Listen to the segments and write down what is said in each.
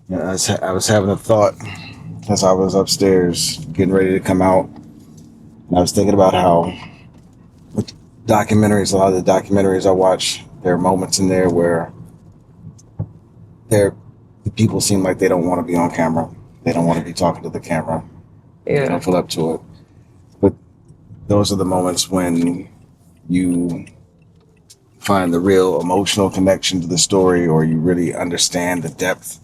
Yeah, I was having a thought as I was upstairs getting ready to come out. And I was thinking about how with documentaries, a lot of the documentaries I watch, there are moments in there where they're, the people seem like they don't want to be on camera. They don't want to be talking to the camera. They Yeah. don't feel up to it. But those are the moments when you find the real emotional connection to the story, or you really understand the depth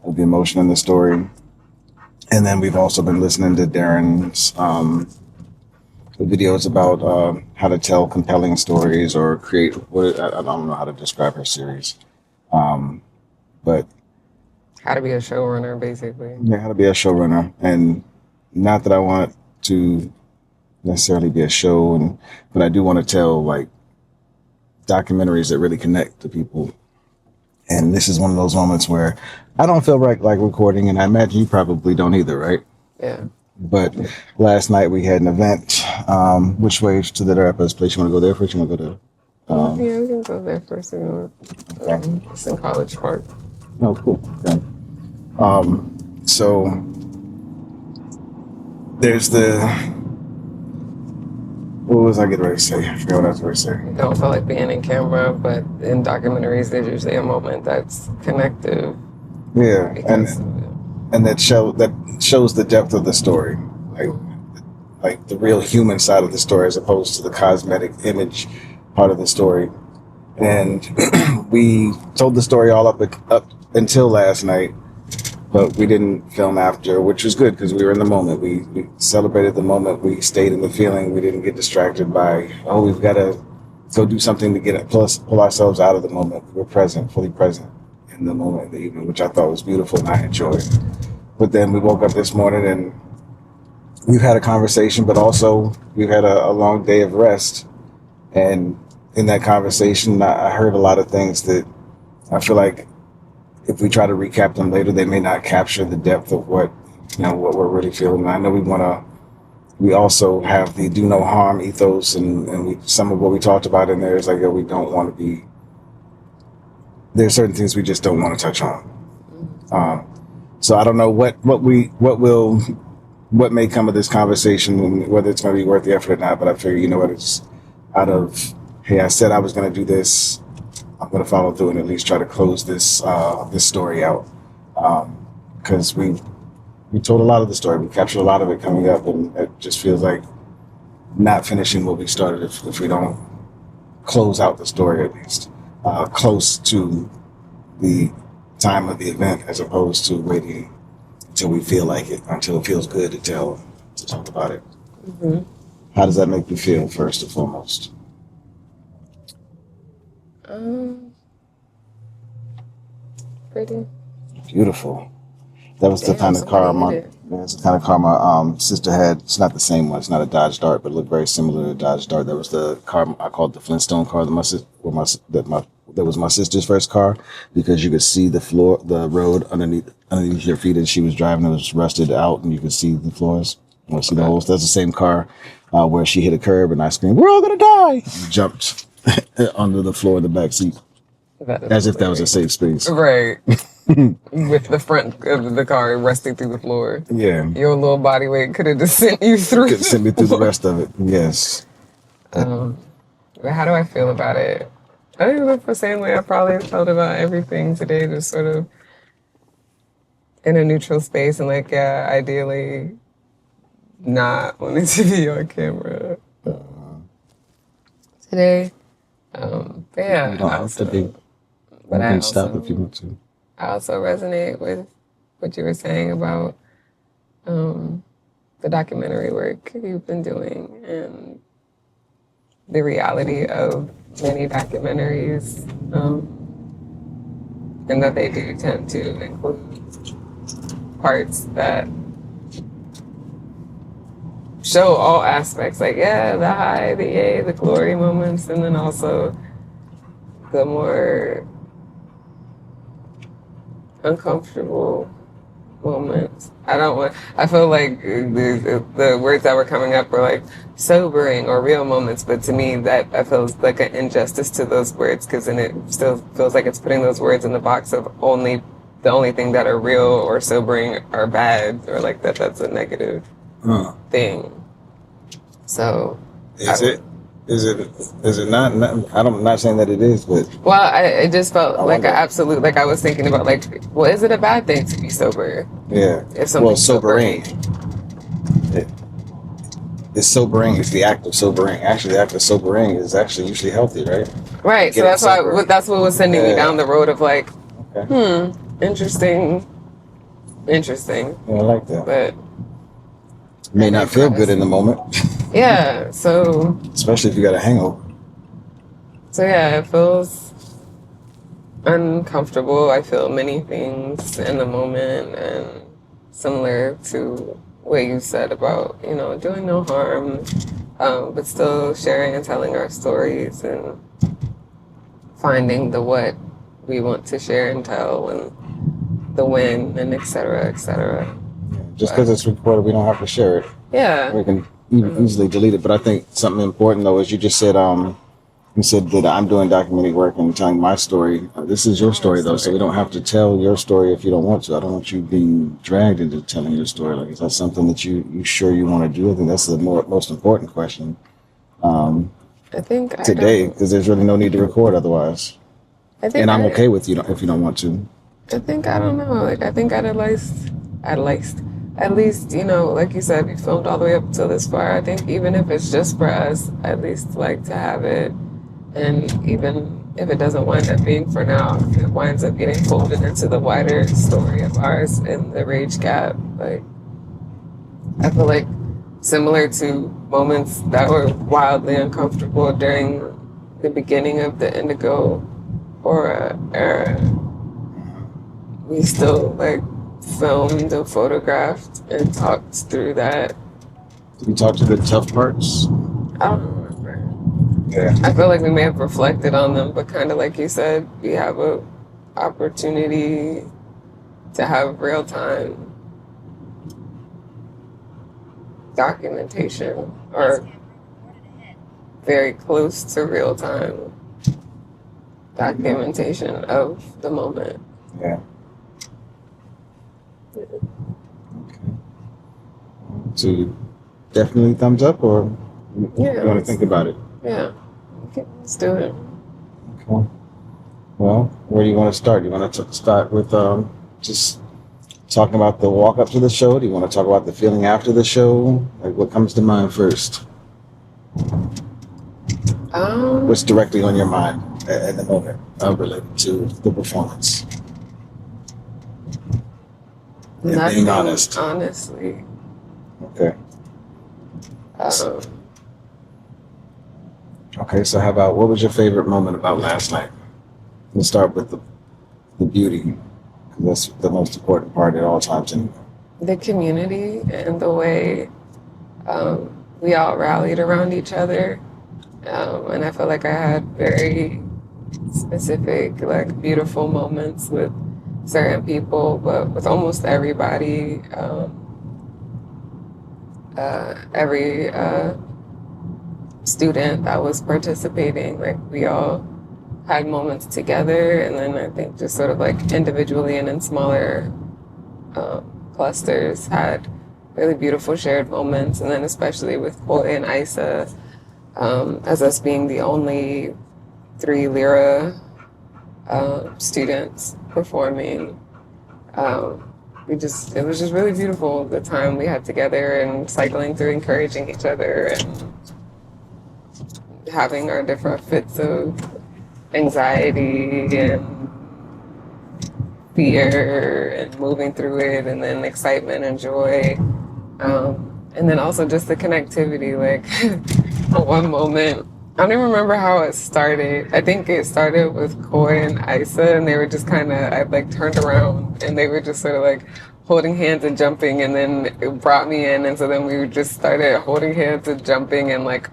of the emotion in the story. And then we've also been listening to Darren's videos about how to tell compelling stories or create. What I don't know how to describe her series, but How to be a showrunner, basically. yeah, how to be a showrunner. And not that I want to necessarily be a show, and but I do want to tell like documentaries that really connect to people. And this is one of those moments where I don't feel like recording, and I imagine you probably don't either, right? Yeah. But last night we had an event. Which way to the therapist place? You want to go there first? You want to go to? Yeah, we can go there first if you want. Okay. It's in College Park. Oh, cool. Okay. So there's the. What was I getting ready to say? I forgot what I was ready to say. Don't feel like being in camera, but in documentaries, there's usually a moment that's connective Yeah, because and that shows the depth of the story, like the real human side of the story, as opposed to the cosmetic image part of the story. And we told the story all up until last night, but we didn't film after, which was good because we were in the moment. We celebrated the moment. We stayed in the feeling. We didn't get distracted by, oh, we've got to go do something to get it, pull ourselves out of the moment. We're present, fully present in the moment in the evening, which I thought was beautiful and I enjoyed. But then we woke up this morning and we've had a conversation, but also we've had a long day of rest. And in that conversation, I heard a lot of things that I feel like if we try to recap them later, they may not capture the depth of what what we're really feeling. I know we also have the do no harm ethos, and some of what we talked about in there is like, we don't want to be. There's certain things we just don't want to touch on. So I don't know what may come of this conversation, and whether it's going to be worth the effort or not. But I figure, it's out of, hey, I said I was going to do this. I'm going to follow through and at least try to close this story out, because we told a lot of the story. We captured a lot of it coming up, and it just feels like not finishing what we started if we don't close out the story at least close to the time of the event, as opposed to waiting until we feel like it, until it feels good to talk about it. Mm-hmm. How does that make you feel, first and foremost? Pretty. Beautiful. That was the Damn, kind of car somebody hit it. that's the kind of car my sister had. It's not the same one. It's not a Dodge Dart, but it looked very similar to a Dodge Dart. That was the car I called the Flintstone car. That was my sister's first car, because you could see the road underneath your feet as she was driving. It was rusted out, and you could see the floors. You see the holes. That's the same car where she hit a curb, and I screamed, "We're all gonna die!" And jumped under the floor of the back seat, as if that was a safe space. Right. With the front of the car resting through the floor. Yeah. Your little body weight could have just sent you through. Could send me through the rest of it. Yes. But how do I feel about it? I think that's the same way I probably felt about everything today, just sort of in a neutral space, and like, yeah, ideally not wanting to be on camera today. But yeah, You don't have to be. But You I can also, stop if you want to. I also resonate with what you were saying about the documentary work you've been doing and the reality of many documentaries, and that they do tend to include parts that show all aspects, like, yeah, the high, the yay, the glory moments, and then also the more uncomfortable moments. I feel like the words that were coming up were like sobering or real moments, but to me that feels like an injustice to those words, because then it still feels like it's putting those words in the box of only the only thing that are real or sobering are bad, or like that's a negative thing. So Is it? Is it? Is it not? I'm not saying that it is, but well, I just felt like wonder. an absolute, like I was thinking about like, well, is it a bad thing to be sober? Yeah. If something's sobering. It's sobering. It's the act of sobering. Actually, the act of sobering is actually usually healthy, right? Right. So that's why that's what was sending me down the road of like, interesting. Yeah, I like that. But may not feel good in the moment. Yeah. So especially if you got a hangover. So yeah, it feels uncomfortable. I feel many things in the moment, and similar to what you said about, doing no harm, but still sharing and telling our stories and finding the what we want to share and tell, and the when, and et cetera, et cetera. Just because it's recorded, we don't have to share it. Yeah. We can easily delete it. But I think something important, though, is you just said, you said that I'm doing documentary work and telling my story. This is your story, though, so we don't have to tell your story if you don't want to. I don't want you being dragged into telling your story. Like, is that something that you sure you want to do? I think that's the most important question. I think today, because there's really no need to record otherwise. And I'm okay with you if you don't want to. I think, I don't know. Like, I think at least, like you said, we filmed all the way up till this far. I think even if it's just for us, at least like to have it. And even if it doesn't wind up being for now, it winds up getting folded into the wider story of ours in the Rage Gap. Like, I feel like similar to moments that were wildly uncomfortable during the beginning of the Indigo Aura era, we still like filmed and photographed and talked through that. Did you talk to the tough parts? I don't remember. Yeah. I feel like we may have reflected on them, but kind of like you said, we have a opportunity to have real time documentation, or very close to real time documentation of the moment. Yeah. Okay. So definitely thumbs up, or you want to think about it? Yeah. Okay, let's do it. Okay. Well, where do you want to start? You want to start with just talking about the walk up to the show? Do you want to talk about the feeling after the show? Like, what comes to mind first? What's directly on your mind at the moment related to the performance? And being honest. Honestly. Okay. Okay, so how about, what was your favorite moment about last night? Let's start with the beauty, because that's the most important part at all times anyway. The community and the way we all rallied around each other. And I feel like I had very specific, like, beautiful moments with certain people, but with almost everybody. Every student that was participating, like, we all had moments together, and then I think just sort of like individually and in smaller clusters had really beautiful shared moments. And then especially with Koi and Isa, as us being the only 3 Lyra students performing, it was just really beautiful, the time we had together, and cycling through, encouraging each other, and having our different fits of anxiety and fear, and moving through it, and then excitement and joy. And then also just the connectivity, like one moment, I don't even remember how it started. I think it started with Koi and Isa, and they were just kind of, I like turned around and they were just sort of like holding hands and jumping, and then it brought me in, and so then we just started holding hands and jumping and like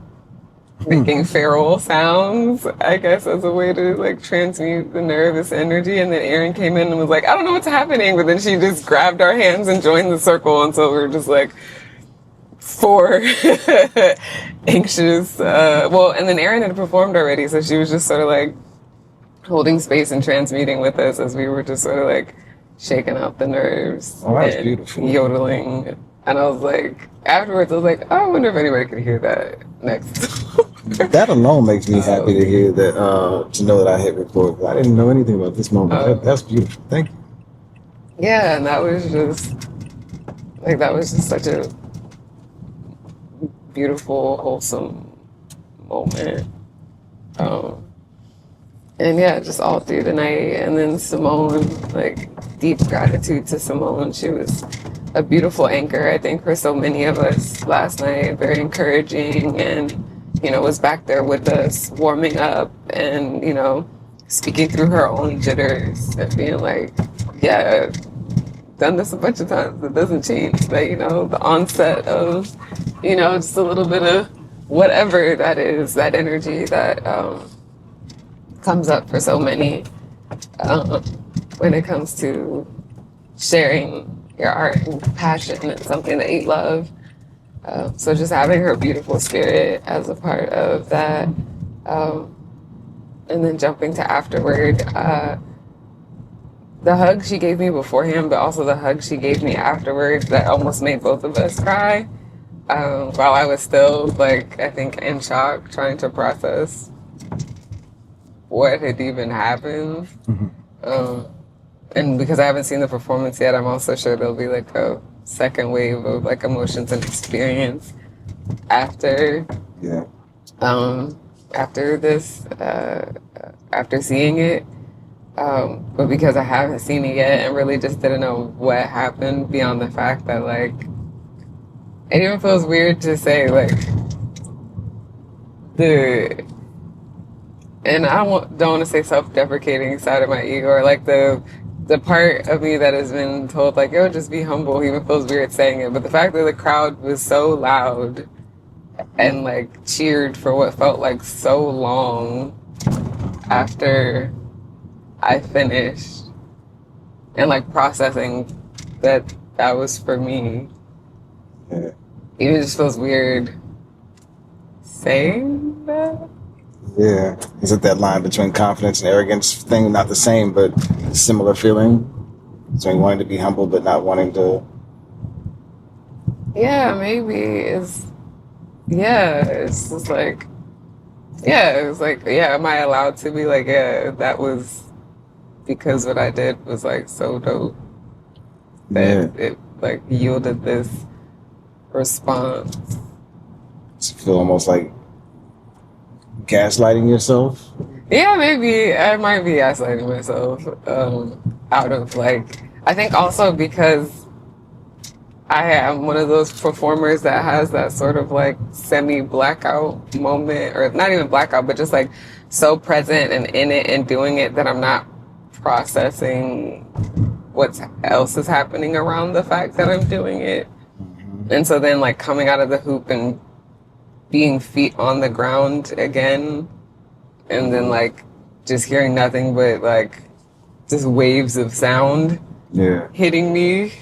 making feral sounds, I guess, as a way to like transmute the nervous energy. And then Erin came in and was like, I don't know what's happening, but then she just grabbed our hands and joined the circle, and so we were just like 4 anxious, and then Erin had performed already, so she was just sort of like holding space and transmuting with us as we were just sort of like shaking out the nerves Oh, that's and beautiful. yodeling. And I was like, afterwards, I was like, oh, I wonder if anybody could hear that next. That alone makes me happy to hear that, to know that I hit record. I didn't know anything about this moment. That's beautiful. Thank you. Yeah, and that was just such a beautiful, wholesome moment. Um, and yeah, just all through the night. And then Simone, like, deep gratitude to Simone. She was a beautiful anchor, I think, for so many of us last night. Very encouraging, and, was back there with us, warming up and, speaking through her own jitters and being like, yeah, done this a bunch of times. It doesn't change. But, the onset of, just a little bit of whatever that is, that energy that comes up for so many um, when it comes to sharing your art and passion and something that you love. So just having her beautiful spirit as a part of that. Um, and then jumping to afterward, the hug she gave me beforehand, but also the hug she gave me afterwards that almost made both of us cry. While I was still, like, I think in shock, trying to process what had even happened. And because I haven't seen the performance yet, I'm also sure there'll be like a second wave of like emotions and experience after Yeah. after this, after seeing it. But because I haven't seen it yet and really just didn't know what happened beyond the fact that, like, it even feels weird to say, like, and don't want to say self-deprecating side of my ego, or like the part of me that has been told, like, yo, just be humble, even feels weird saying it. But the fact that the crowd was so loud and like cheered for what felt like so long after I finished, and like processing that was for me, Yeah. it just feels weird saying that. Yeah. Is it that line between confidence and arrogance thing? Not the same, but a similar feeling. So wanting to be humble, but not wanting to. Yeah, maybe it's just like, it's like, am I allowed to be like, that was because what I did was like so dope that Yeah. it like yielded this response. To feel almost like gaslighting yourself. Yeah, maybe I might be isolating myself out of, like, I think also because I am one of those performers that has that sort of like semi-blackout moment, or not even blackout, but just like so present and in it and doing it that I'm not processing what else is happening around the fact that I'm doing it. And so then, like, coming out of the hoop and being feet on the ground again, and then like just hearing nothing but like just waves of sound hitting me.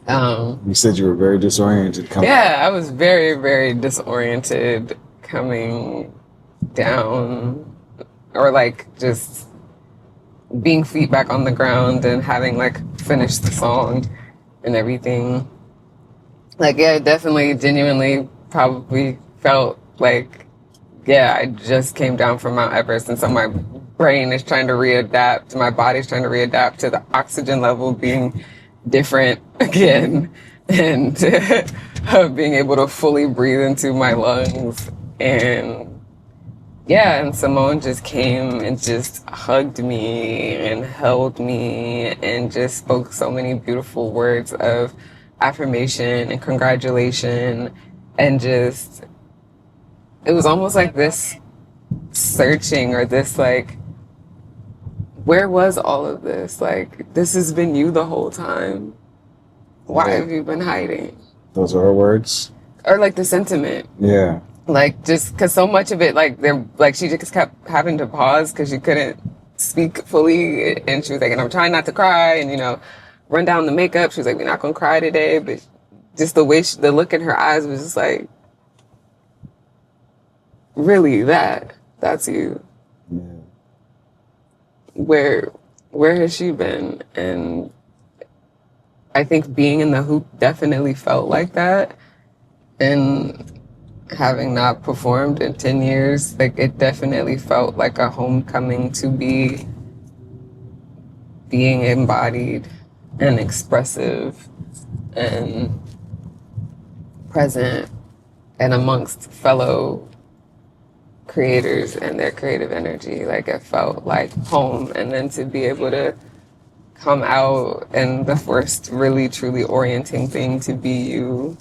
You said you were very disoriented coming. Yeah, I was very, very disoriented coming down, or like just being feet back on the ground and having like finished the song and everything. Like, yeah, definitely, genuinely, probably felt like, I just came down from Mount Everest, and so my brain is trying to readapt, my body's trying to readapt to the oxygen level being different again, and being able to fully breathe into my lungs. And and Simone just came and just hugged me and held me and just spoke so many beautiful words of affirmation and congratulation, and just, it was almost like this searching, or this like, where was all of this? Like, this has been you the whole time. Why have you been hiding? Those are her words. Or like the sentiment. Yeah. Like, just because so much of it, like, she just kept having to pause because she couldn't speak fully, and she was like, and I'm trying not to cry, and run down the makeup. She was like, we're not gonna cry today, but just the way the look in her eyes was just like, really, that's you. Yeah. Where where has she been? And I think being in the hoop definitely felt like that. And having not performed in 10 years, like it definitely felt like a homecoming to be being embodied and expressive and present and amongst fellow creators and their creative energy. Like it felt like home. And then to be able to come out and the first really truly orienting thing to be you,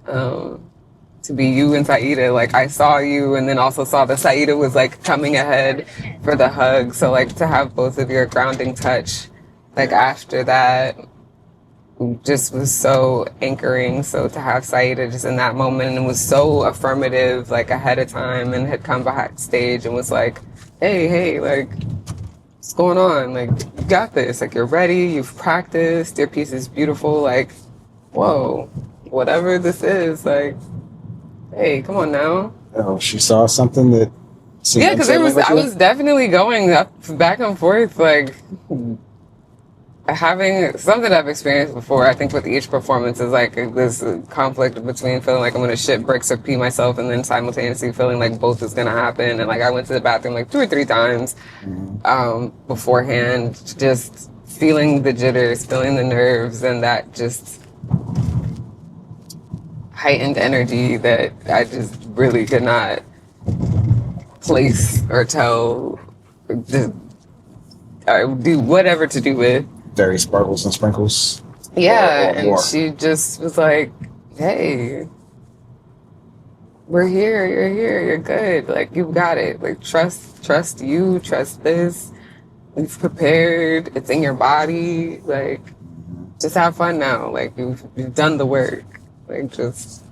to be you and Saida. Like I saw you and then also saw that Saida was like coming ahead for the hug. So like to have both of your grounding touch, like after that just was so anchoring. So to have Saida just in that moment and was so affirmative, like ahead of time and had come backstage and was like, hey, like, what's going on? Like, you got this. Like, you're ready. You've practiced. Your piece is beautiful. Like, whoa, whatever this is, like, hey, come on now. Oh, she saw something that. Yeah, because I was definitely going up back and forth, like having something I've experienced before. I think with each performance is like this conflict between feeling like I'm gonna shit bricks or pee myself, and then simultaneously feeling like both is gonna happen. And like I went to the bathroom like 2 or 3 times beforehand, just feeling the jitters, feeling the nerves, and that just heightened energy that I just really could not place or tell, or do whatever to do with. Very sparkles and sprinkles. Yeah, or and more. she just was like, hey, we're here, you're here, you're good. Like, you've got it. Like, trust you, trust this. You've prepared, it's in your body. Like, just have fun now. Like, you've done the work. Like, just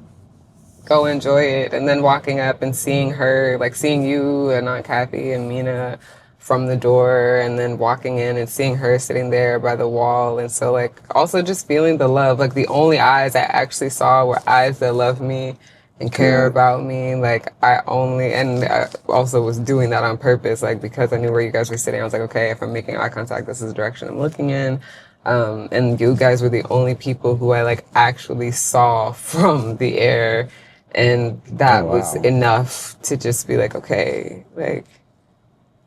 go enjoy it. And then walking up and seeing her, like seeing you and Aunt Kathy and Mina from the door, and then walking in and seeing her sitting there by the wall. And so like also just feeling the love. Like the only eyes I actually saw were eyes that love me and care about me. Like I also was doing that on purpose, like because I knew where you guys were sitting. I was like, okay, if I'm making eye contact, this is the direction I'm looking in. And you guys were the only people who I like actually saw from the air. And that was enough to just be like, okay, like,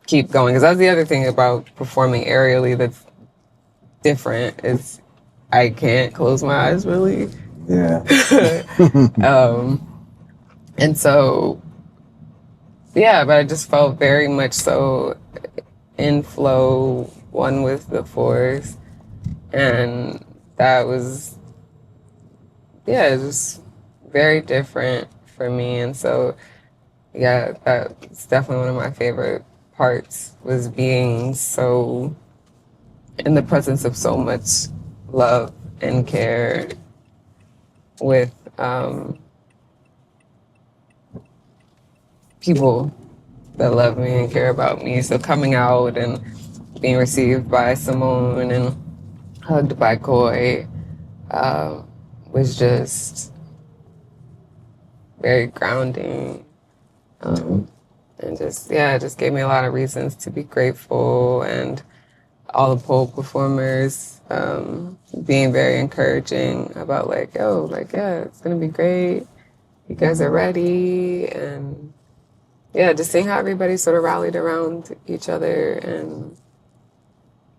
keep going. Because that's the other thing about performing aerially that's different is I can't close my eyes really. Yeah. And so, yeah, but I just felt very much so in flow, one with the force. And that was, yeah, it was very different for me. And so, yeah, that's definitely one of my favorite parts, was being so in the presence of so much love and care with people that love me and care about me. So coming out and being received by Simone and hugged by Koi was just very grounding. And just, yeah, it just gave me a lot of reasons to be grateful. And all the pole performers being very encouraging about like, yo, like, yeah, it's gonna be great. You guys are ready. And yeah, just seeing how everybody sort of rallied around each other and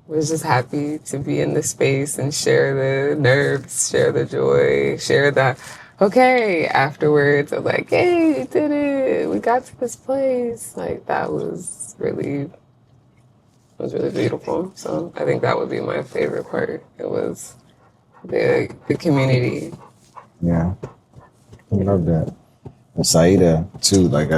was just happy to be in the space and share the nerves, share the joy, share the, okay, afterwards of like, hey, we did it. We got to this place. Like that was really beautiful. So I think that would be my favorite part. It was the community. Yeah. I love that. And Saida too, like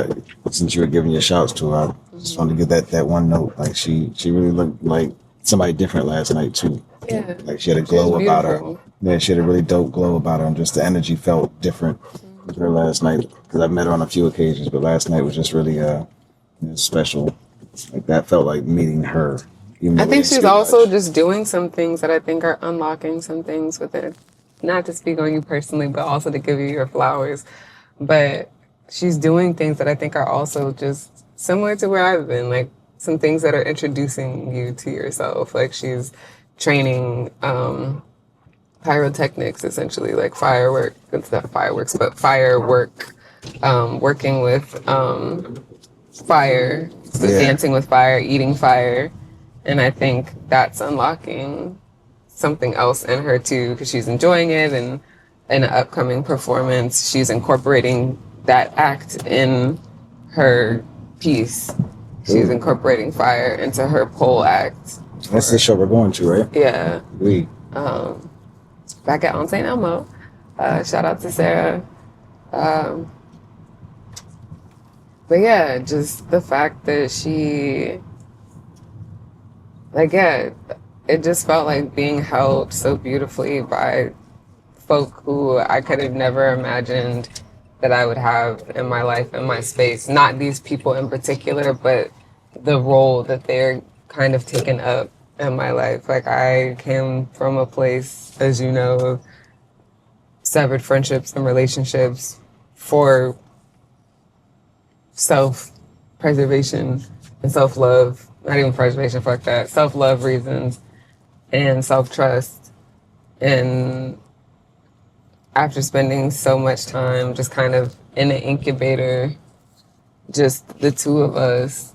since you were giving your shouts to her, I just wanted to give that one note. Like she really looked like somebody different last night too. Yeah. Like she had a glow about her. Yeah, she had a really dope glow about her, and just the energy felt different with her last night. Because I've met her on a few occasions, but last night was just really special. Like that felt like meeting her. I think she's also just doing some things that I think are unlocking some things within. Not to speak on you personally, but also to give you your flowers. But she's doing things that I think are also just similar to where I've been, like some things that are introducing you to yourself. Like she's training pyrotechnics, essentially, like firework. It's not fireworks, but firework. Working with fire, so Yeah. dancing with fire, eating fire, and I think that's unlocking something else in her too, because she's enjoying it, and in an upcoming performance, she's incorporating that act in her piece. She's Ooh. incorporating fire into her pole act. That's the show we're going to, right? Yeah. We. Back at On St. Elmo. Shout out to Sarah. But yeah, just the fact that she, like, yeah, it just felt like being held so beautifully by folk who I could have never imagined that I would have in my life, in my space. Not these people in particular, but the role that they're kind of taken up in my life. Like, I came from a place, as you know, of severed friendships and relationships for self-preservation and self-love. Not even preservation, fuck that. Self-love reasons and self-trust. And after spending so much time just kind of in an incubator, just the two of us.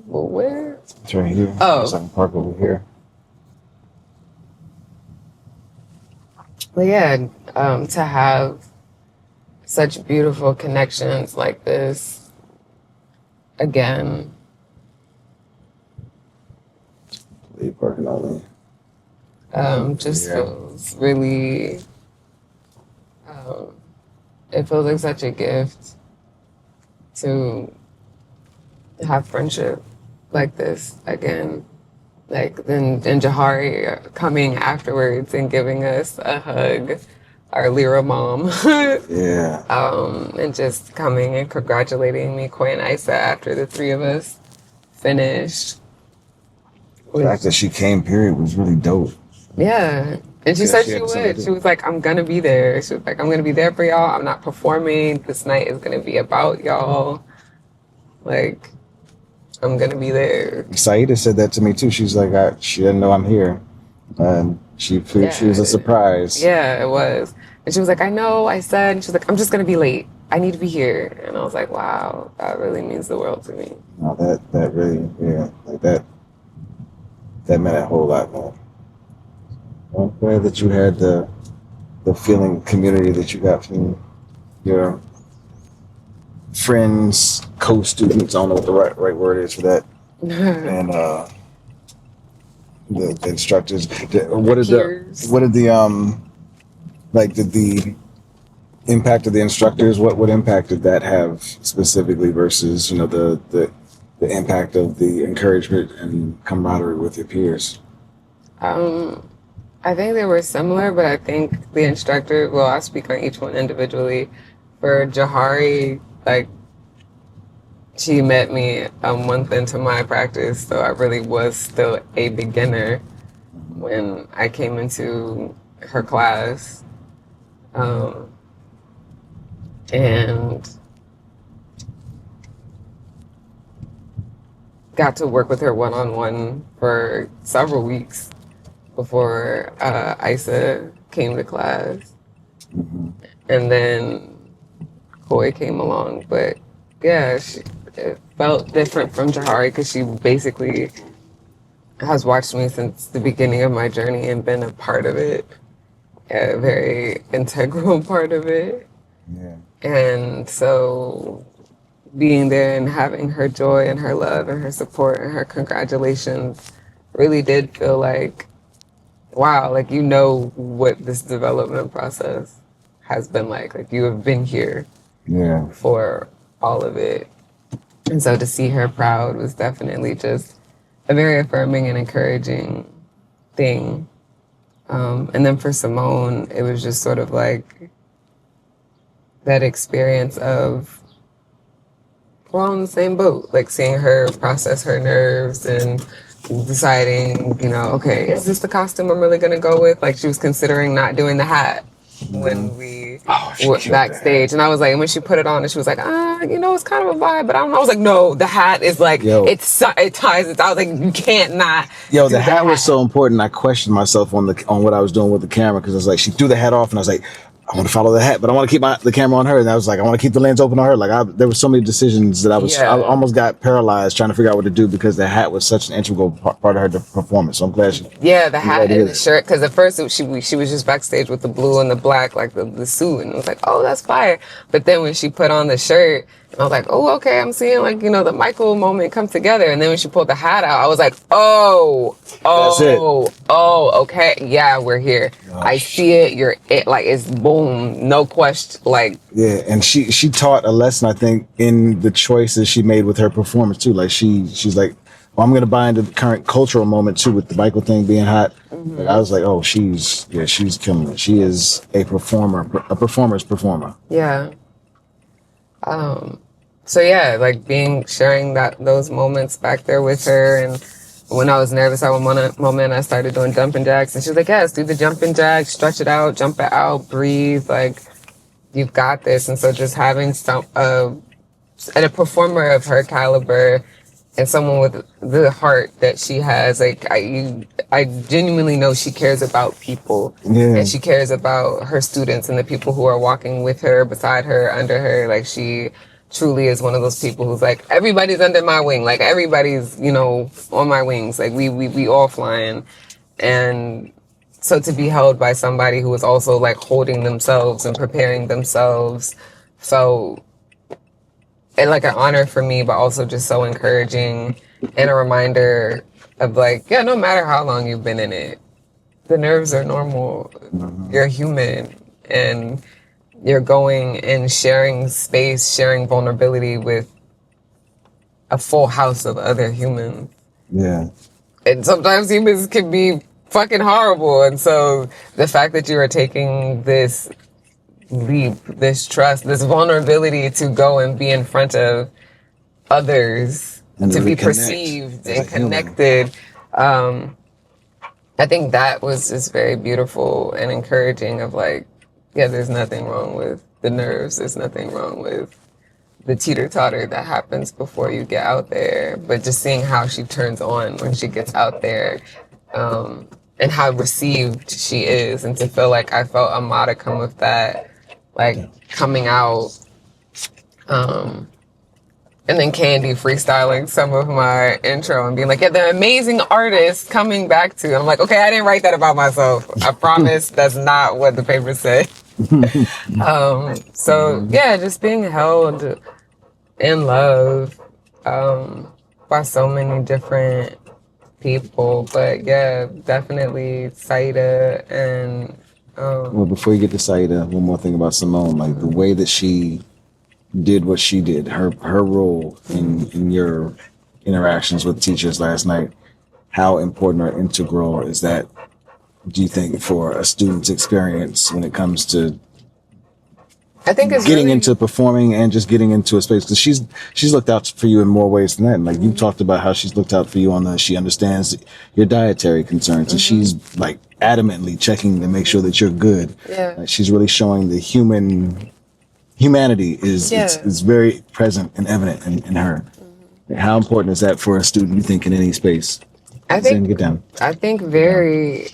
Well, where? It's right here. Oh. There's like a park over here. But yeah, to have such beautiful connections like this again. They parking all Just Yeah. feels really, it feels like such a gift to have friendship like this again. Like then and Jahari coming afterwards and giving us a hug, our Lyra mom. Yeah. And just coming and congratulating me, Koi and Isa, after the three of us finished. The fact that she came, period, was really dope. Yeah. And she Yeah, said she she had something to would. do. She was like, I'm going to be there. She was like, I'm going to be there for y'all. I'm not performing. This night is going to be about y'all. Like, I'm going to be there. Saida said that to me too. She's like, she didn't know I'm here. And she was a surprise. Yeah, it was. And she was like, I know, I said. And she was like, I'm just going to be late. I need to be here. And I was like, wow, that really means the world to me. No, that really, yeah, like that meant a whole lot more. I'm glad that you had the feeling community that you got from your friends, co-students. I don't know what the right word is for that. And the instructors. What did the impact of the instructors? What impact did that have specifically versus the impact of the encouragement and camaraderie with your peers? I think they were similar, but I think the instructor, well, I'll speak on each one individually. For Jahari, like, she met me a month into my practice, so I really was still a beginner when I came into her class. And got to work with her one-on-one for several weeks before Isa came to class. And then Koi came along. But yeah, it felt different from Jahari because she basically has watched me since the beginning of my journey and been a part of it, a very integral part of it. Yeah. And so being there and having her joy and her love and her support and her congratulations really did feel like, wow, like, you know what this development process has been like. Like, you have been here for all of it. And so to see her proud was definitely just a very affirming and encouraging thing. And then for Simone, it was just sort of like that experience of we're all in the same boat, like seeing her process her nerves and deciding, okay, is this the costume I'm really gonna go with? Like, she was considering not doing the hat when we really Oh, she killed that hat. backstage. And I was like, and when she put it on, and she was like, it's kind of a vibe, but I don't know. I was like, no, the hat is like, Yo. it ties it. I was like, you can't not. Yo, the hat was so important. I questioned myself on what I was doing with the camera, because I was like, she threw the hat off, and I was like, I want to follow the hat, but I want to keep the camera on her. And I was like, I want to keep the lens open on her. Like, there were so many decisions that I almost got paralyzed trying to figure out what to do, because the hat was such an integral part of her performance. So I'm glad the hat and the shirt, because at first she was just backstage with the blue and the black, like the suit, and it was like, oh, that's fire. But then when she put on the shirt, I was like, oh, okay, I'm seeing like, the Michael moment come together. And then when she pulled the hat out, I was like, okay, yeah, we're here. Gosh. I see it. You're it. Like, it's boom, no question. Like, yeah, and she taught a lesson, I think, in the choices she made with her performance too. Like, she's like, well, I'm gonna buy into the current cultural moment too, with the Michael thing being hot. Mm-hmm. Like, I was like, oh, she's killing it. She is a performer's performer. Yeah. So yeah, like sharing those moments back there with her. And when I was nervous at one moment, I started doing jumping jacks, and she was like, yes, do the jumping jacks, stretch it out, jump it out, breathe, like, you've got this. And so just having a performer of her caliber, and someone with the heart that she has, like, I genuinely know she cares about people. Yeah. And she cares about her students and the people who are walking with her, beside her, under her. Like, she truly is one of those people who's like, everybody's under my wing. Like, everybody's, on my wings. Like, we all flying. And so to be held by somebody who is also like holding themselves and preparing themselves felt like an honor for me, but also just so encouraging, and a reminder of like, yeah, no matter how long you've been in it, the nerves are normal. Mm-hmm. You're human, and you're going and sharing space, sharing vulnerability with a full house of other humans. Yeah. And sometimes humans can be fucking horrible. And so the fact that you are taking this leap, this trust, this vulnerability to go and be in front of others, and to be perceived and connected, I think that was just very beautiful and encouraging of like, yeah, there's nothing wrong with the nerves. There's nothing wrong with the teeter-totter that happens before you get out there. But just seeing how she turns on when she gets out there, and how received she is, and to feel like I felt a modicum of that, like, coming out, and then Candy freestyling some of my intro and being like, yeah, the amazing artist coming back to. I'm like, okay, I didn't write that about myself. I promise that's not what the paper said. So yeah, just being held in love, by so many different people. But yeah, definitely Saida. And well, before you get to Saida, one more thing about Simone, like the way that she did what she did, her role in your interactions with teachers last night, how important or integral is that, do you think, for a student's experience when it comes to I think it's getting into performing and just getting into a space? Because she's looked out for you in more ways than that. And like, you talked about how she's looked out for you she understands your dietary concerns, and she's like adamantly checking to make sure that you're good. Yeah. Like, she's really showing the humanity is very present and evident in her. Mm-hmm. How important is that for a student, you think, in any space? I think very,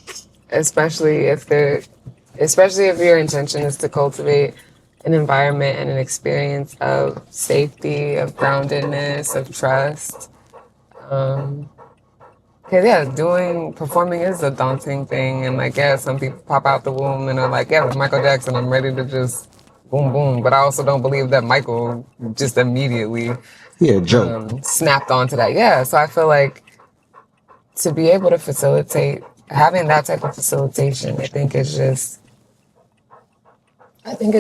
especially if your intention is to cultivate an environment and an experience of safety, of groundedness, of trust. Cause yeah, performing is a daunting thing, and like, yeah, some people pop out the womb and are like, yeah, with Michael Jackson, I'm ready to just boom, boom. But I also don't believe that Michael just immediately snapped onto that. Yeah, so I feel like to be able to facilitate, having that type of facilitation, I think it's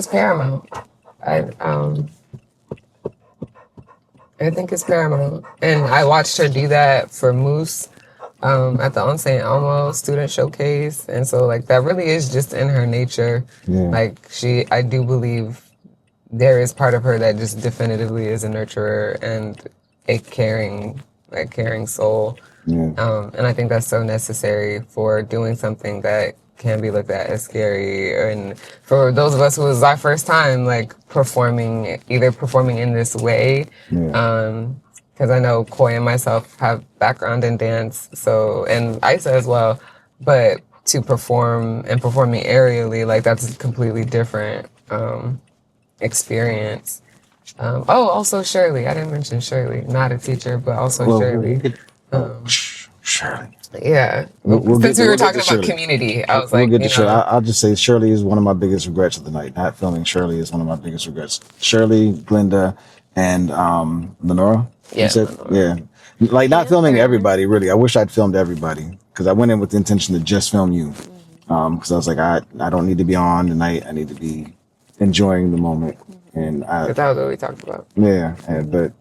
paramount. I think it's paramount. And I watched her do that for Moose at the On St. Elmo student showcase. And so like that really is just in her nature. Yeah. Like I do believe there is part of her that just definitively is a nurturer and a caring soul. Yeah. And I think that's so necessary for doing something that can be looked at as scary. And for those of us who it was our first time, like either performing in this way, because I know Koi and myself have background in dance, so, and Isa as well, but to performing aerially, like that's a completely different experience. Also Shirley. I didn't mention Shirley. Not a teacher, but also Shirley. Shirley. Yeah. Since we were talking about Community, I was like, we'll get to Shirley. I'll just say Shirley is one of my biggest regrets of the night. Not filming Shirley is one of my biggest regrets. Shirley, Glenda, and Lenora. Yeah. Yeah. Like not filming everybody, really. I wish I'd filmed everybody because I went in with the intention to just film you. Because I was like, I don't need to be on tonight. I need to be enjoying the moment. And that was what we talked about. Yeah. But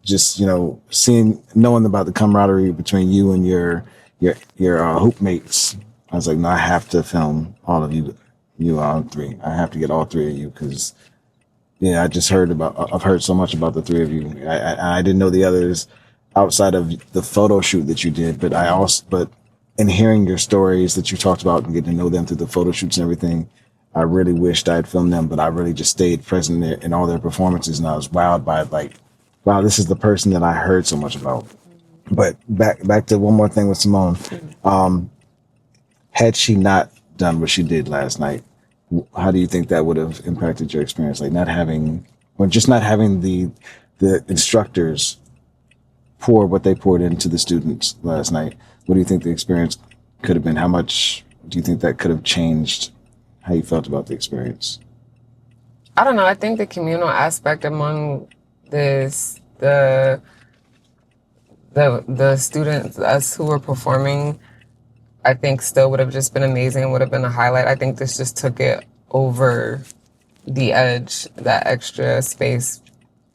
just, knowing about the camaraderie between you and your hoop mates, I was like, no, I have to film all of you all three. I have to get all three of you because, I've heard so much about the three of you. I didn't know the others outside of the photo shoot that you did, but in hearing your stories that you talked about and getting to know them through the photo shoots and everything, I really wished I'd filmed them, but I really just stayed present in all their performances, and I was wowed by it. Like, wow, this is the person that I heard so much about. But back to one more thing with Simone. Had she not done what she did last night, how do you think that would have impacted your experience? Like not having the instructors pour what they poured into the students last night. What do you think the experience could have been? How much do you think that could have changed how you felt about the experience? I don't know. I think the communal aspect among this, the students, us who were performing, I think still would have just been amazing, would have been a highlight. I think this just took it over the edge, that extra space,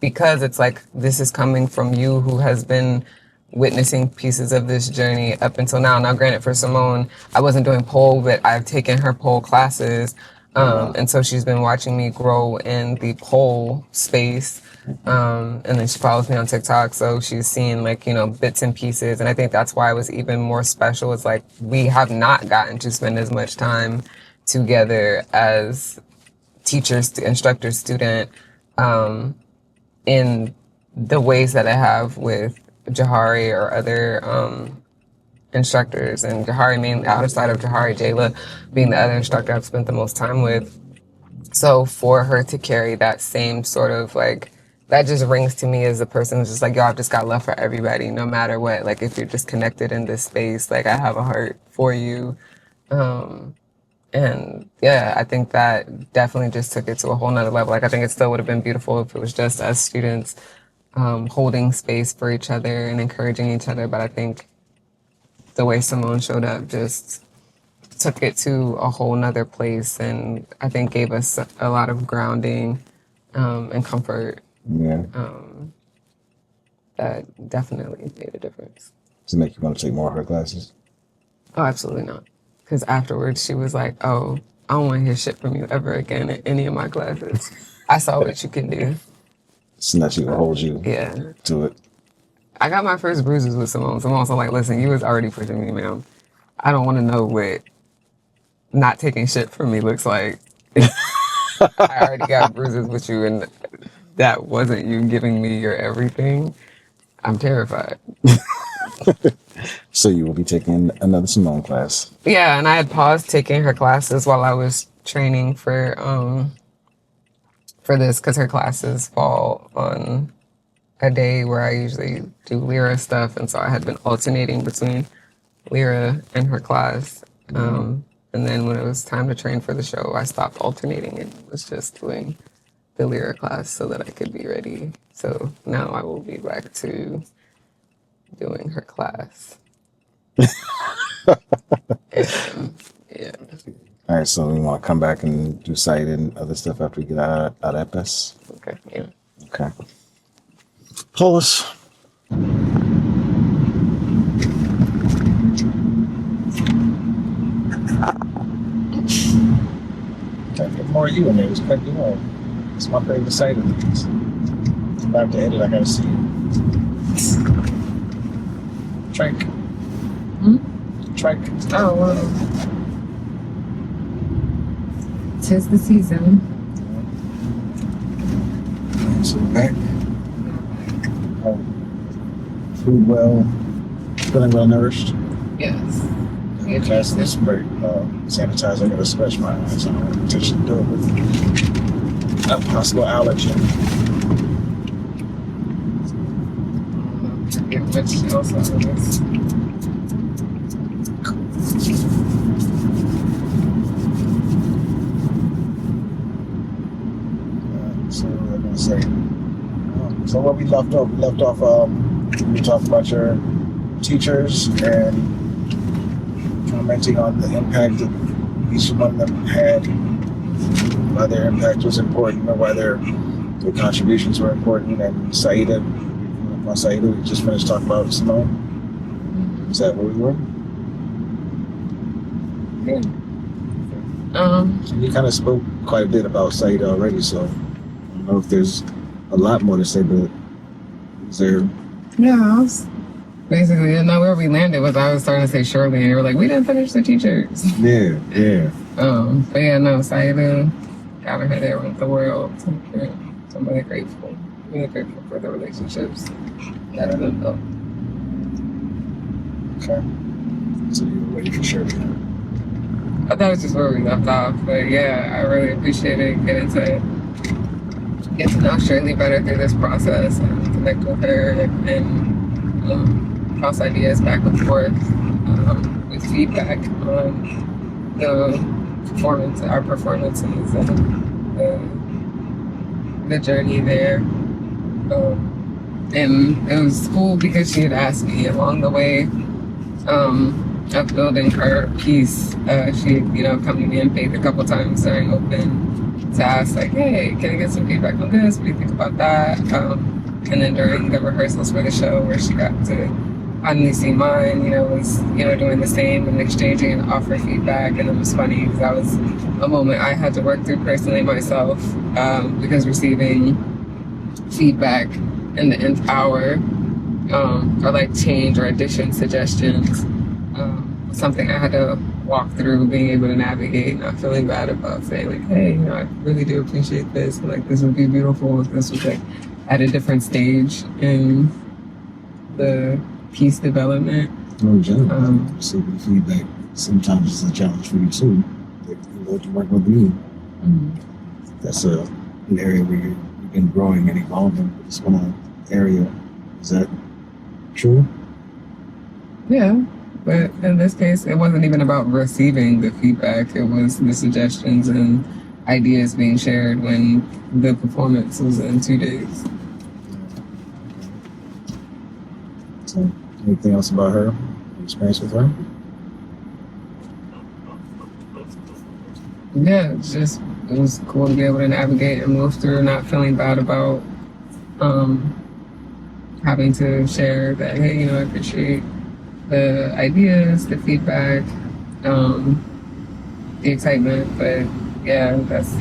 because it's like, this is coming from you who has been witnessing pieces of this journey up until now. Now, granted, for Simone, I wasn't doing pole, but I've taken her pole classes. And so she's been watching me grow in the pole space. And then she follows me on TikTok. So she's seeing bits and pieces. And I think that's why it was even more special. It's like, we have not gotten to spend as much time together as teachers, instructor, student, in the ways that I have with Jahari or other instructors. And Jahari, mainly outside of Jahari, Jayla being the other instructor I've spent the most time with. So for her to carry that same sort of that just rings to me as a person who's just like, yo, I've just got love for everybody, no matter what. Like, if you're just connected in this space, I have a heart for you. And yeah, I think that definitely just took it to a whole nother level. I think it still would have been beautiful if it was just us students holding space for each other and encouraging each other. But I think the way Simone showed up just took it to a whole nother place, and I think gave us a lot of grounding and comfort. Yeah. That definitely made a difference. Does it make you want to take more of her classes? Oh, absolutely not. Because afterwards she was like, oh, I don't want to hear shit from you ever again in any of my classes. I saw what you can do. So that she can hold you to it. I got my first bruises with Simone. Simone's like, listen, you was already pushing me, ma'am. I don't want to know what not taking shit from me looks like. I already got bruises with you, and that wasn't you giving me your everything. I'm terrified. So you will be taking another Simone class. Yeah, and I had paused taking her classes while I was training for this, because her classes fall on a day where I usually do Lyra stuff, and so I had been alternating between Lyra and her class. And then when it was time to train for the show, I stopped alternating and was just doing the Lyra class so that I could be ready. So now I will be back to doing her class. Yeah. All right, so we want to come back and do site and other stuff after we get out of EPIS. Okay, yeah. Okay. Pause. Trying to get more of you in there. It's quite good. It's my favorite site of these. If I have to edit, I gotta see it. Trike. Trike. Oh, wow. 'Tis the season. So back. Food well, feeling well nourished. Yes. Cast this spray sanitizer. I'm gonna scratch my eyes. I don't have intention to do it with a possible allergen. Get much else out of this. So what was I gonna say? So where we left off, we talked about your teachers and commenting on the impact that each one of them had, why their impact was important or why their contributions were important. And Saida, we just finished talking about Simone. Is that where we were? Yeah. You kind of spoke quite a bit about Saida already, so I don't know if there's a lot more to say, but is there? Yeah. Basically, not where we landed was I was starting to say Shirley, and they were like, we didn't finish the teachers. Yeah. But yeah, no, Saida got her head around the world. So I'm really grateful for the relationships that have been built. Okay. So you were waiting for Shirley. I thought it was just where we left off, but yeah, I really appreciated getting to know Shirley better through this process and connect with her and toss ideas back and forth with feedback on our performances and the journey there. And it was cool because she had asked me along the way of building her piece. She had, come to me and Faith a couple times during open to ask, like, hey, can I get some feedback on this? What do you think about that? And then during the rehearsals for the show where she got to finally see mine, was, doing the same and exchanging and offer feedback. And it was funny because that was a moment I had to work through personally myself because receiving feedback in the nth hour or like change or addition suggestions was something I had to walk through, being able to navigate, not feeling bad about saying like, hey, I really do appreciate this. Like, this would be beautiful if this was like at a different stage in the piece development. No, generally, receiving feedback sometimes is a challenge for you too. To work with me. Mm-hmm. That's an area where you've been growing and evolving. It's one area. Is that true? Yeah. But in this case, it wasn't even about receiving the feedback. It was the suggestions and ideas being shared when the performance was in 2 days. So, anything else about her? Experience with her? Yeah, it was cool to be able to navigate and move through, not feeling bad about having to share that, hey, I appreciate the ideas, the feedback, the excitement, but yeah, that's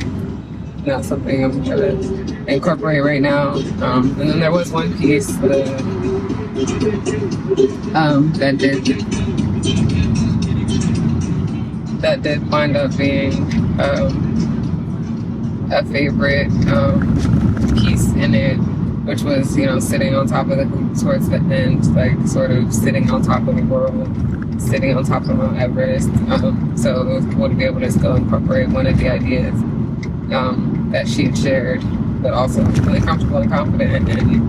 not something I'm trying to incorporate right now. And then there was one piece that did wind up being a favorite piece in it, which was, sitting on top of the hoop towards the end, like sort of sitting on top of the world, sitting on top of Mount Everest. So it was cool to be able to still incorporate one of the ideas that she had shared, but also really comfortable and confident in,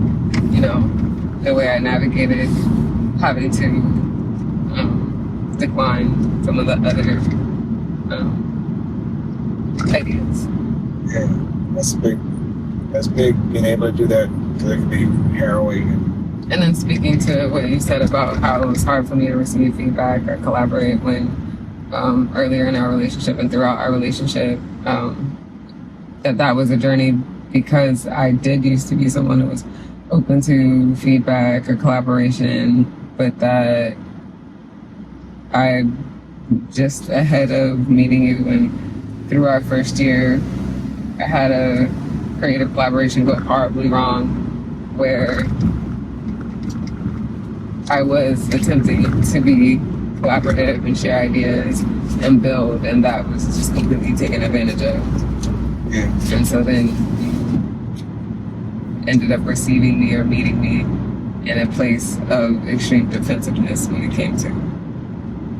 the way I navigated having to decline some of the other ideas. Yeah, that's big, being able to do that, because it can be harrowing. And then speaking to what you said about how it was hard for me to receive feedback or collaborate when earlier in our relationship and throughout our relationship, that was a journey because I did used to be someone who was open to feedback or collaboration, but that I just ahead of meeting you and through our first year, I had a creative collaboration go horribly wrong where I was attempting to be collaborative and share ideas and build, and that was just completely taken advantage of. Yeah. And so then ended up receiving me or meeting me in a place of extreme defensiveness when it came to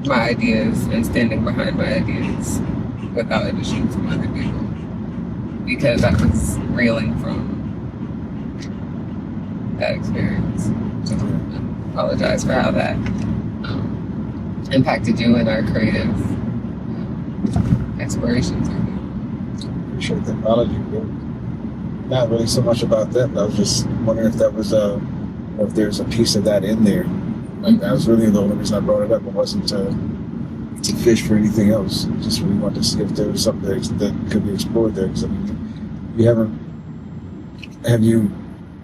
my ideas and standing behind my ideas without addition from other people, because I was reeling from that experience. So I apologize for how that impacted you in our creative explorations. Appreciate the apology. Not really so much about that, but I was just wondering if that was if there's a piece of that in there. Like that was really the only reason I brought it up. It wasn't to fish for anything else. Just really wanted to see if there was something that could be explored there. Because I mean, have you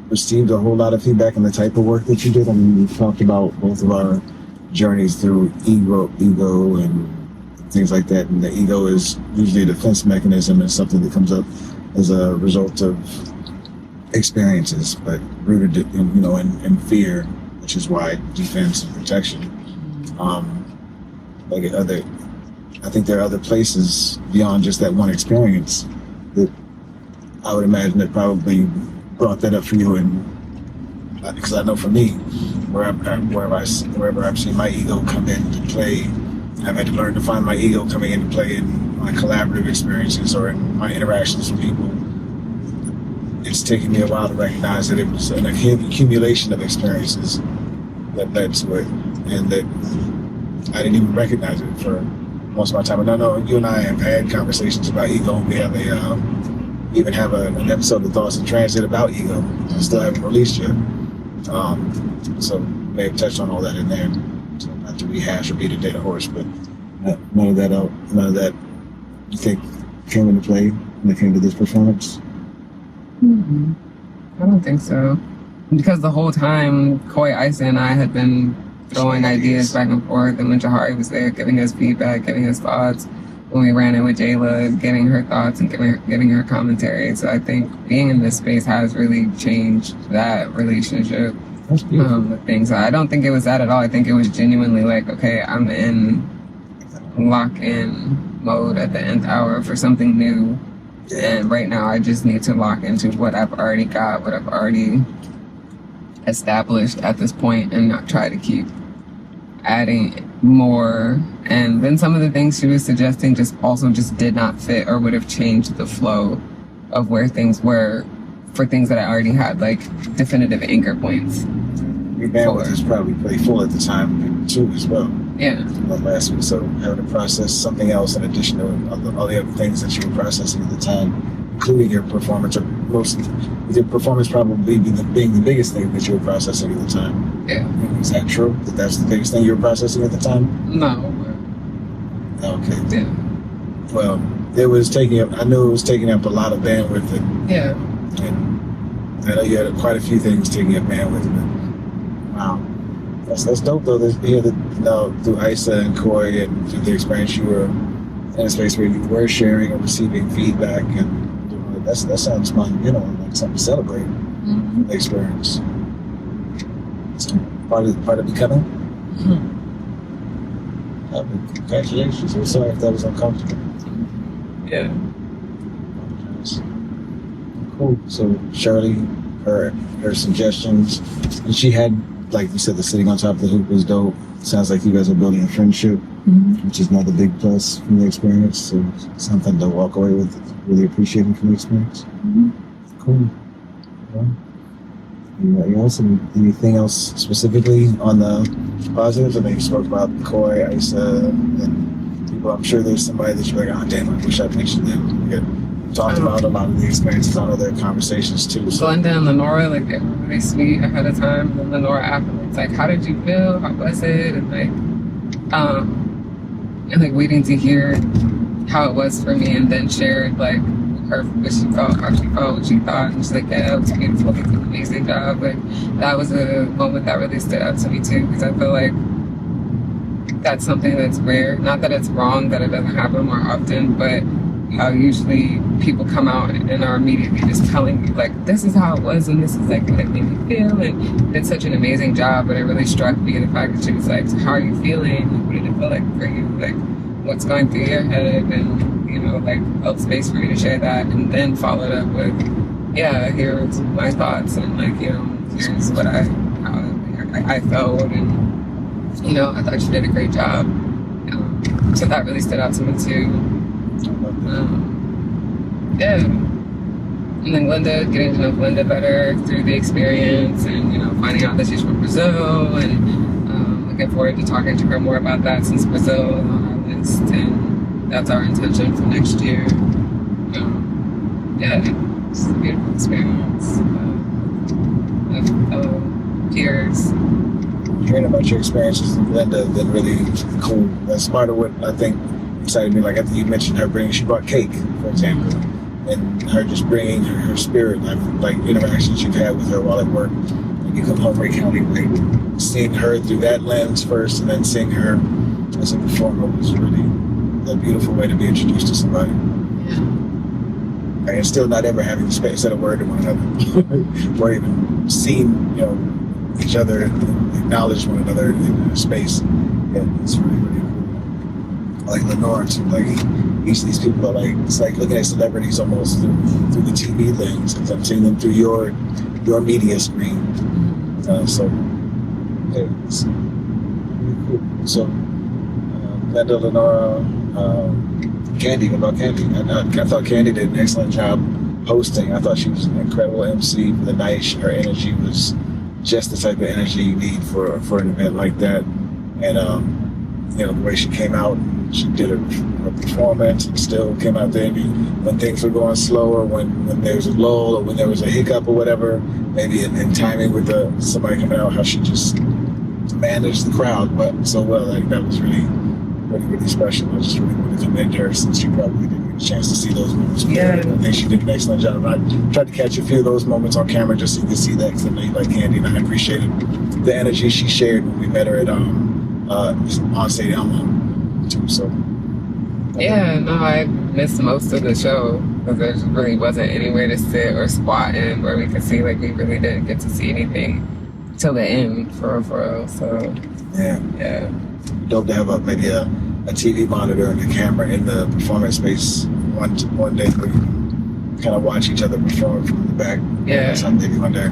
received a whole lot of feedback on the type of work that you did? I mean, we talked about both of our journeys through ego and things like that. And the ego is usually a defense mechanism and something that comes up as a result of experiences, but rooted in fear, which is why defense and protection. I think there are other places beyond just that one experience that I would imagine that probably brought that up for you, and because I know for me, wherever I've seen my ego come into play, I've had to learn to find my ego coming into play in my collaborative experiences or in my interactions with people. It's taken me a while to recognize that it was an accumulation of experiences that led to it, and that I didn't even recognize it for most of my time. And I know you and I have had conversations about ego, and we have even have an episode of Thoughts in Transit about ego. I still haven't released yet. So may have touched on all that in there. So not to rehash or beat a dead horse, but none of that you think came into play when it came to this performance? Mm-hmm. I don't think so. Because the whole time, Koi, Isa, and I had been throwing ideas back and forth, and when Jahari was there giving us feedback, giving us thoughts, when we ran in with Jayla, getting her thoughts and getting her commentary. So I think being in this space has really changed that relationship with things. I don't think it was that at all. I think it was genuinely like, okay, I'm in lock-in mode at the nth hour for something new. And right now I just need to lock into what I've already got, what I've already established at this point, and not try to keep adding more. And then some of the things she was suggesting just did not fit or would have changed the flow of where things were for things that I already had like definitive anchor points. Your bandwidth was probably pretty full at the time too as well. Yeah. Last week, so having to process something else in addition to all the other things that you were processing at the time, including your performance, or your performance probably being the biggest thing that you were processing at the time. Yeah. Is that true? That's the biggest thing you were processing at the time? No. Okay. Yeah. Well, I knew it was taking up a lot of bandwidth, and I know you had quite a few things taking up bandwidth, but wow. That's dope though. Through Isa and Koi and through the experience, you were in a space where you were sharing and receiving feedback, and that sounds monumental and like something to celebrate. The experience. So part of becoming. Congratulations. I'm sorry if that was uncomfortable. Yeah. Cool. So Shirley, her suggestions, and she had, like you said, the sitting on top of the hoop was dope. Sounds like you guys are building a friendship, which is another big plus from the experience. So something to walk away with, really appreciating from the experience. Cool. Anything else specifically on the positives? I mean, you spoke about Koi, Isa, and people. I'm sure there's somebody that you're like, oh damn, I wish I'd mentioned them. We talked about a lot of the experiences on other conversations too. So. Glenda and Lenora, like, they were really sweet ahead of time, and then Lenora afterwards, like, how did you feel? How was it? And waiting to hear how it was for me, and then shared like her what she felt, how she felt, what she thought, and she's like, yeah, it was beautiful, it's an amazing job. Like, that was a moment that really stood out to me too, because I feel like that's something that's rare. Not that it's wrong that it doesn't happen more often, but how usually people come out and are immediately just telling you, like, this is how it was and this is like what it made me feel, and did such an amazing job. But it really struck me the fact that she was like, so how are you feeling? What did it feel like for you? Like, what's going through your head? And, you know, like, held space for me to share that, and then followed up with, yeah, here's my thoughts, and like, you know, here's what how I felt, and, you know, I thought you did a great job. So that really stood out to me too. Yeah. And then Glenda, getting to know Glenda better through the experience, and, you know, finding out that she's from Brazil, and looking forward to talking to her more about that, since Brazil is on our list, and that's our intention for next year. Yeah, it's a beautiful experience of peers. Hearing about your experiences with Linda has been really cool. That's part of what I think excited me. Like, I think you mentioned she brought cake, for example, and her just bringing her spirit, like interactions you've had with her while at work. When you come home, Ray County, like, seeing her through that lens first, and then seeing her as a performer was really a beautiful way to be introduced to somebody. And still not ever having said a word to one another, or even seen, you know, each other, acknowledge one another in a space. Yeah, it's really, really cool. Like Lenore too. Like, each of these people are like, it's like looking at celebrities almost through the TV lens, because I'm seeing them through your media screen. So yeah, it's really cool. So Linda, Lenora, Candy. What about Candy? I thought Candy did an excellent job hosting. I thought she was an incredible MC for the night. Her energy was just the type of energy you need for an event like that. And you know, the way she came out, she did her performance, and still came out there. When things were going slower, when there was a lull, or when there was a hiccup or whatever, maybe in timing with somebody coming out, how she just managed the crowd but so well. Like, that was really, really, really special. I just really want to commend her, since she probably didn't get a chance to see those moments. Yeah. I think she did an excellent job. I tried to catch a few of those moments on camera just so you could see that, because I know you like Candy, and I appreciated the energy she shared when we met her at on State Elmo too. So yeah, no, I missed most of the show because there just really wasn't anywhere to sit or squat in where we could see. Like, we really didn't get to see anything till the end, for real. So yeah. Dope to have maybe a TV monitor and a camera in the performance space one day, where you can kind of watch each other perform from the back. Yeah. Maybe one day.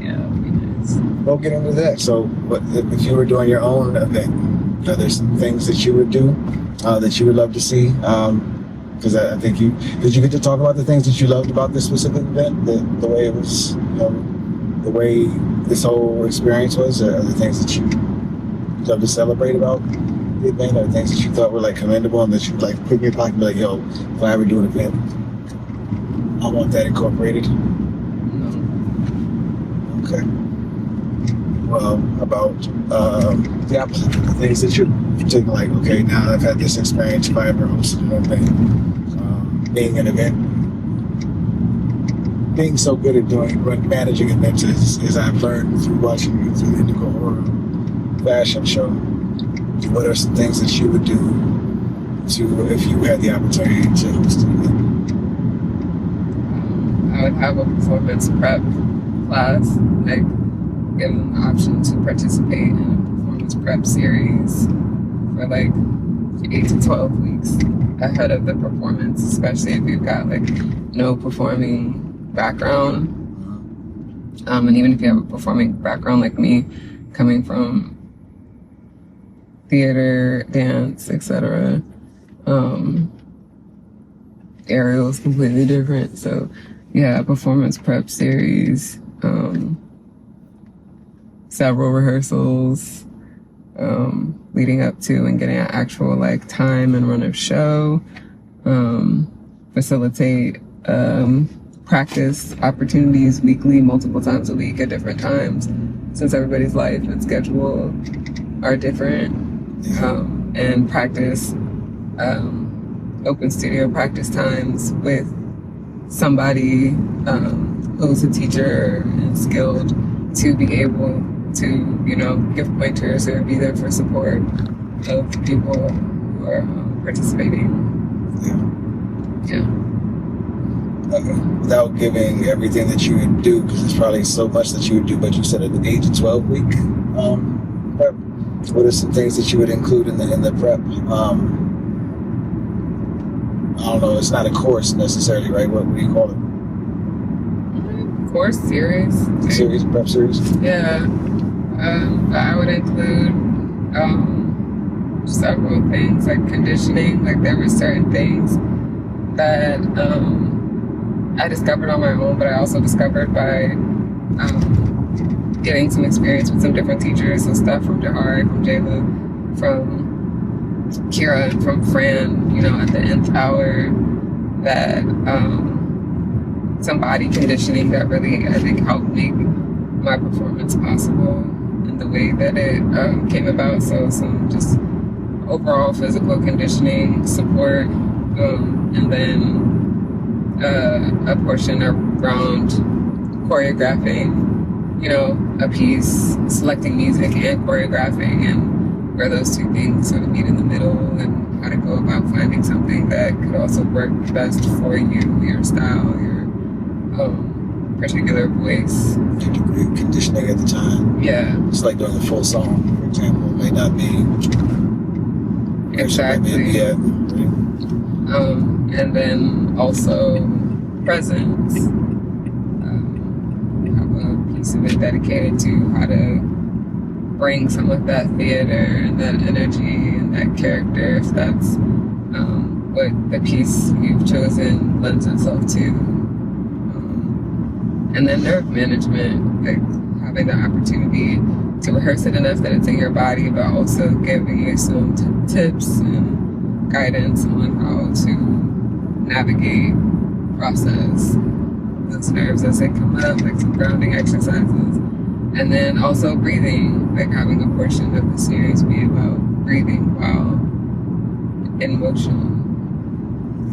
Yeah, that would be nice. We'll get into that. So, if you were doing your own event, are there some things that you would do that you would love to see? Because I think did you get to talk about the things that you loved about this specific event, the way it was, you know, the way this whole experience was? Are there things that you love to celebrate about the event, or things that you thought were like commendable and that you like put in your pocket and be like, yo, if I ever do an event, I want that incorporated? Okay. Well, about the opposite, the things that you're taking, like, okay, now I've had this experience, if I ever hosted an event, being an event, being so good at managing events as I've learned through watching you through the Indigo Horror fashion show. What are some things that you would do if you had the opportunity to host an event? I would have a performance prep class, like, give them the option to participate in a performance prep series for like 8 to 12 weeks ahead of the performance, especially if you've got like no performing background. And even if you have a performing background like me, coming from theater, dance, etc., area was completely different. So yeah, performance prep series, several rehearsals leading up to and getting an actual like time and run of show, facilitate practice opportunities weekly, multiple times a week at different times, since everybody's life and schedule are different, and practice open studio practice times with somebody who's a teacher and skilled to be able to, you know, give pointers or be there for support of people who are participating. Yeah. Yeah. Without giving everything that you would do, because there's probably so much that you would do, but you said at the age of 12 week prep. What are some things that you would include in the prep? I don't know. It's not a course necessarily, right? What do you call it? Course series. Series, prep series. Yeah. I would include several things like conditioning. Like there were certain things that I discovered on my own, but I also discovered by getting some experience with some different teachers and stuff from Jahari, from Jayla, from Kira, and from Fran, you know, at the nth hour, that some body conditioning that really, I think, helped make my performance possible in the way that it came about. So some just overall physical conditioning support, and then a portion around choreographing, you know, a piece, selecting music and choreographing, and where those two things sort of meet in the middle, and how to go about finding something that could also work best for you, your style, your particular voice. Your degree of conditioning at the time. Yeah. It's like doing a full song, for example. It may not be exactly. Yeah. And then also presence. Have a piece of it dedicated to how to bring some of that theater and that energy and that character, if that's what the piece you've chosen lends itself to. And then nerve management, like having the opportunity to rehearse it enough that it's in your body, but also giving you some tips and guidance on how to navigate, process those nerves as they come up, like some grounding exercises. And then also breathing, like having a portion of the series be about breathing while in motion.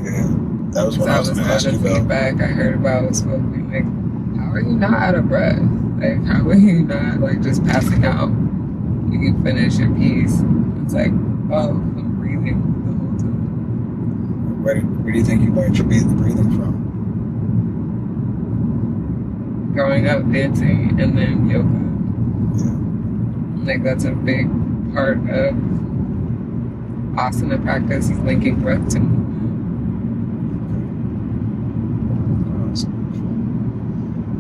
Yeah, that was what I was going to ask you about. Feedback I heard about smoking, like, how are you not out of breath? Like, how are you not, like, just passing out when you finish your piece? It's like, oh, I'm breathing the whole time. Where do you think you learned your breathing from? Growing up dancing and then yoga. Yeah. Like, that's a big part of asana practice, is linking breath to movement.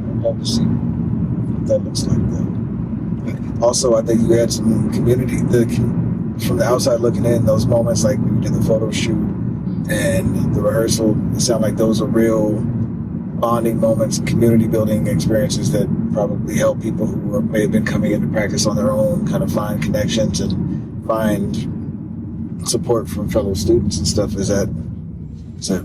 I'd love to see what that looks like, though. Also, I think you had some community, from the outside looking in, those moments like we did the photo shoot and the rehearsal, it sounded like those are real bonding moments, community building experiences that probably help people who may have been coming into practice on their own kind of find connections and find support from fellow students and stuff. Is that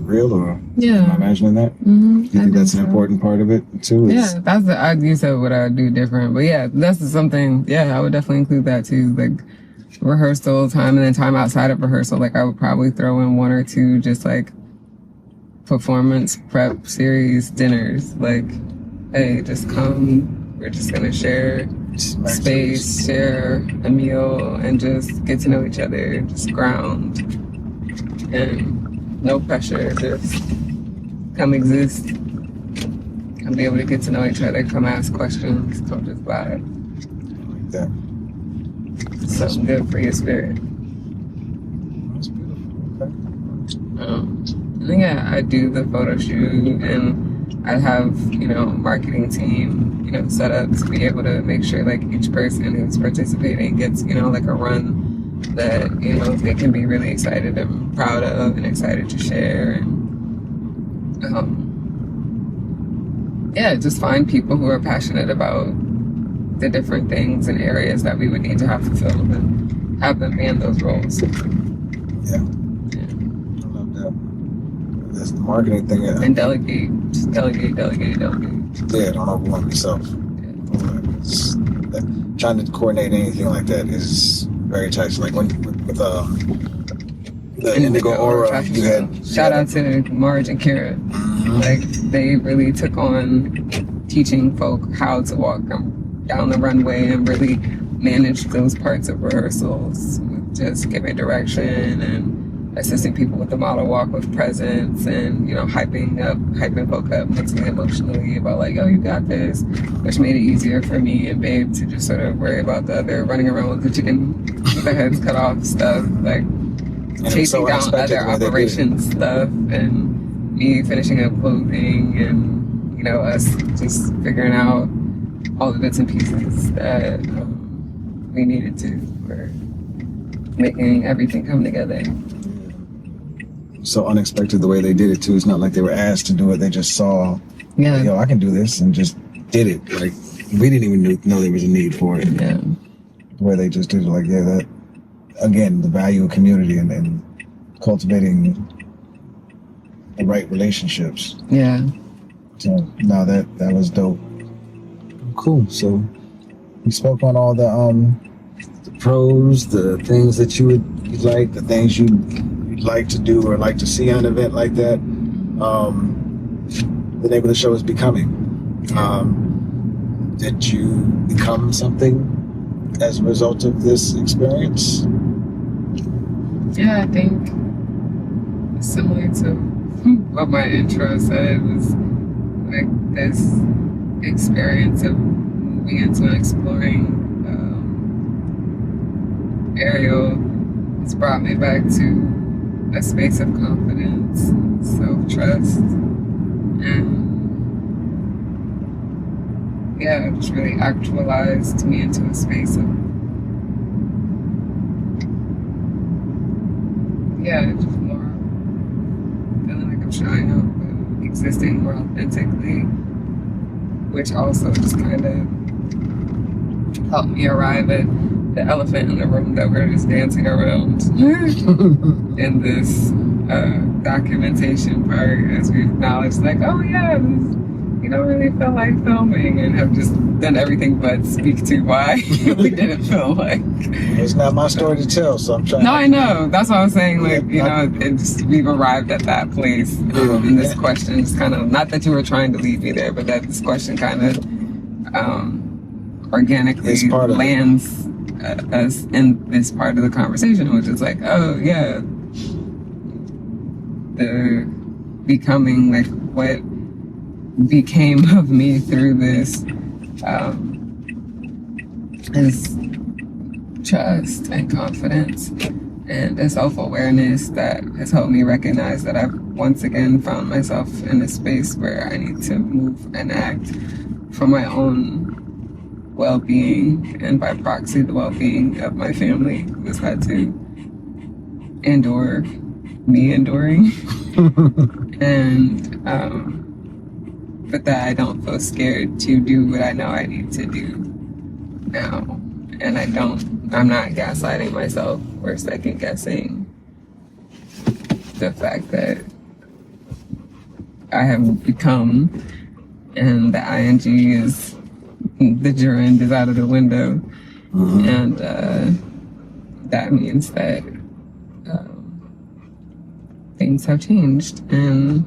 real, or am I imagining that? Mm-hmm. Do you think that's an important part of it too? Yeah, you said what I would do different, but yeah, that's something. Yeah, I would definitely include that too, like rehearsal time, and then time outside of rehearsal. Like I would probably throw in one or two just like performance prep series dinners. Like, hey, just come. We're just gonna share space, share a meal, and just get to know each other. Just ground and no pressure. Just come exist. Come be able to get to know each other. Come ask questions. Come just vibe. Like that. Something good for your spirit. That's beautiful. Okay. And yeah, I do the photo shoot, and I have, marketing team, set up to be able to make sure like each person who's participating gets, like a run that, they can be really excited and proud of and excited to share. And just find people who are passionate about the different things and areas that we would need to have fulfilled and have them be in those roles. Yeah. I love that. That's the marketing thing. And delegate. Just delegate. Yeah, don't overwhelm yourself. Trying to coordinate anything like that is very taxing. Like when with the Indigo Aura, you had shout out to Marge and Kira. Mm-hmm. Like they really took on teaching folk how to walk down the runway and really manage those parts of rehearsals with just giving direction and assisting people with the model walk with presence and, hyping folk up, mixing emotionally about like, oh, you got this, which made it easier for me and Babe to just sort of worry about the other running around with the chicken with their heads cut off stuff, like chasing down other operations stuff, and me finishing up clothing, and us just figuring out all the bits and pieces that we needed to for making everything come together. So unexpected the way they did it too. It's not like they were asked to do it. They just saw, yo, I can do this, and just did it. Like, we didn't even know there was a need for it. Yeah. The way they just did it, like, yeah, that, again, the value of community and cultivating the right relationships. Yeah. So, no, that was dope. Cool. So, we spoke on all the pros, the things that you like, the things you'd like to do or like to see on an event like that. The name of the show is Becoming. Did you become something as a result of this experience? Yeah, I think similar to what my intro said, it was like this experience of moving into and exploring Ariel has brought me back to a space of confidence, self-trust, and it's really actualized me into a space of just more feeling like I'm showing up and existing more authentically, which also just kind of helped me arrive at the elephant in the room that we're just dancing around in this documentation part, as we acknowledge, like, oh yeah, we don't really feel like filming, and have just done everything but speak to why we didn't feel like. It's not my story to tell, so I'm trying. No, I know. That's what I was saying. Like, we've arrived at that place, and this question is kind of, not that you were trying to lead me there, but that this question kind of organically lands us in this part of the conversation, which is like, oh yeah, the becoming, like what became of me through this is trust and confidence and a self-awareness that has helped me recognize that I've once again found myself in a space where I need to move and act for my own well-being, and by proxy the well-being of my family, who has had to endure me enduring. And but that I don't feel scared to do what I know I need to do now, and I'm not gaslighting myself or second guessing the fact that I have become, and the ing is, the gerund is out of the window. And that means that things have changed, and